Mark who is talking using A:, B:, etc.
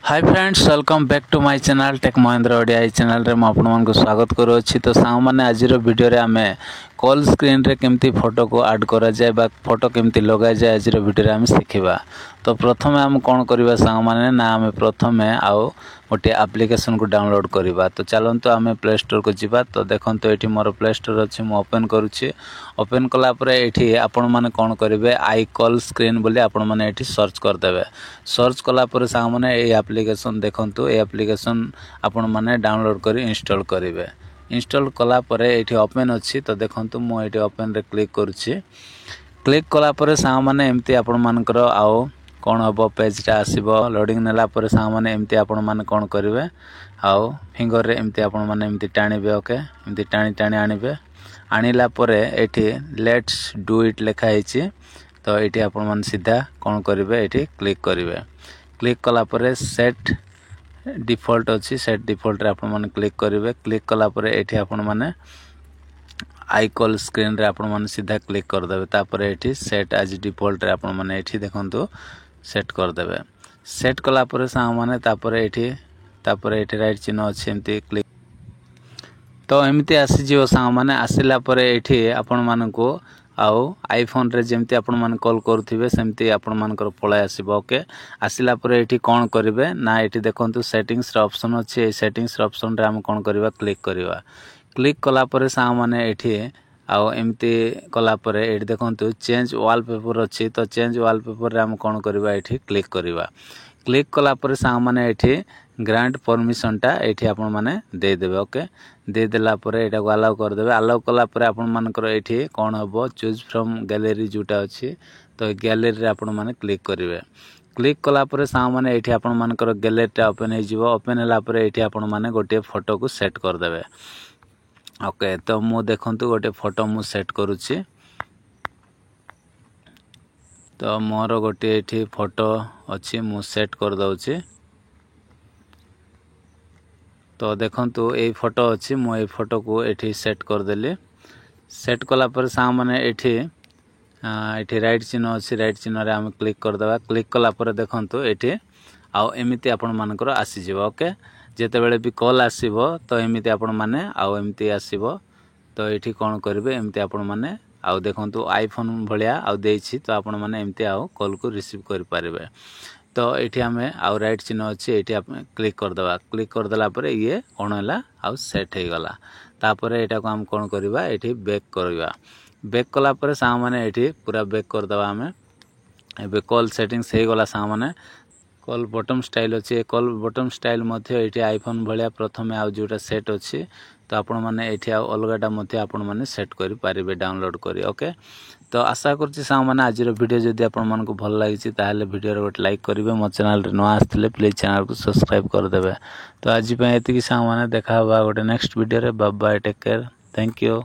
A: Hi friends, welcome back to my channel tech Mahendra Odia. Channel रे मैं स्वागत करुँची। तो सांग मैंने आज वीडियो रे आमे कॉल स्क्रीन रे केमती फोटो को ऐड करा जाए बा फोटो केमती लगा जाए आज वीडियो रे आमे सिखिबा। तो प्रथम आम कौन करवा सांग मैंने ना आम प्रथम आउ गोटे एप्लिकेशन को डाउनलोड करवा। तो चलतु आम प्ले स्टोर को जीवा। तो देखो ये मोर प्ले स्टोर अच्छी मुझे ओपन करुच्ची। ओपन कलापर ये आपण मैंने कौन करेंगे आई कॉल स्क्रीन बोली आपण मैंने ये सर्च करदे। सर्च कलापर सांग मैंने ये एप्लिकेशन देखंतु ये एप्लिकेशन आपण मैंने डाउनलोड कर इंस्टॉल करेंगे। इंस्टॉल कलापर ये ओपन अच्छी। तो देखंतु मुझे ओपन रे क्लिक करुच्ची। क्लिक कलापर सांग मैंने एमती आपण मानकर आओ कौन हम पेजटा आसब लोडिंग नेलापर सांग मैंने एमती आपण मैंने कौन करेंगे आओ फिंगर रे एमती आपण मैंने एमती टाणिबे। ओके, एमती टाणी टाणी आणिबे। आणिला परे एठी लेट्स डू इट लिखाई। तो ये आपण मैंने सीधा कौन करेंगे ये क्लिक करेंगे। क्लिक कलापर सेट डिफॉल्ट अच्छी सेट डिफॉल्ट रे आपण मैंने क्लिक करेंगे। क्लिक कलापर ये आपण मैंने आई कॉल स्क्रीन रे आपण मैंने सीधा क्लिक करदे। तापर ये सेट एज डिफॉल्ट रे आपण मैंने ये देखंतु सेट करदे। सेट कलापर सांग मैंने तापर ये राइट चिन्ह अच्छी एमती क्लिक। तो एमती आसीज सांग मैंने आसला पर ये आपण मानक आउ आईफोन रे जमती आपण मान कॉल करुथिबे सेमती आपण मानकर पळाय आसीबो। ओके, आसला पर ये कौन करेंगे ना ये देखंतु सेटिंग्स रे ऑप्शन अच्छे। सेटिंग्स रे ऑप्शन रे हम कौन करवा क्लिक करवा। क्लिक कलापर सांग मैंने ये आउ एमती कलापर ये देखंतु चेंज वॉलपेपर अच्छी। तो चेंज वॉलपेपर रे हम कौन करवा ये क्लिक करवा। क्लिक कलापर सांग मैंने ये ग्रांट परमिशनटा ये आपण मैंने देदेवे। ओके, देदेला यहाँ को अलाउ करदे। अलाउ कलापर आपण मानकर ये कौन हम चूज फ्रॉम गैलरी जोटा अच्छी। तो गैलरी आपण मैंने क्लिक करेंगे। क्लिक कलापर सांग मैंने ये आपण मानकर गैलरीटा ओपन हो। ओपन होगापर ये आपण मैंने गोटे फोटो को सेट करदे। ओके, तो मु देखंतु गोटे फोटो मु सेट करुच्ची। तो मोर गोटे ये फोटो अच्छी मु सेट कर दउची। तो देखंतु ये फोटो अच्छी मु ये फोटो को ये सेट करदेली। सेट कलापर सांग मैंने ये राइट चिन्ह अच्छी। राइट चिन्ह रे आम क्लिक करदे। क्लिक कलापर देखंतु ये आउ एमती आपण मानकर आसीजिवो। ओके, जेते बेले भी कॉल आसीबो तो एमती आपण माने आउ एमती आसीबो। तो ये कौन करेंगे एमती आपण माने आउ देखंतु आईफोन भलिया आउ देछि। तो आपण माने एमती आउ कॉल को रिसीव कर पारिबे। तो ये आम आउ राइट चिन्ह अच्छी ये क्लिक करदे। क्लिक करदेला परे ये कौन है आउ सेट हो गला। तापर यहाँ को आम कौन करवा ये बैक करवा। बैक कलापर सांग मैंने ये पूरा बैक करदे। आम ए कॉल सेटिंग्स हो गला सांग मैंने कॉल बटम स्टाइल अच्छी। कॉल बटम स्टाइल ये आईफोन भाया प्रथम आउ जोटा सेट अच्छी। तो आपण मैंने ये अलगाटा आपण मैंने सेट कर पारे डाउनलोड करी। ओके, तो आशा करछि सांग मैंने आज वीडियो जदि आपण मानक भल लागिछि ताहेले वीडियो रे गोटे लाइक करेंगे। मो चैनल रे न आस्थिले प्लीज चैनल को सब्सक्राइब करदेवे। तो आज एति सांग मैंने देखा गोटे नेक्स्ट वीडियो रे। Bye bye, take care, thank you.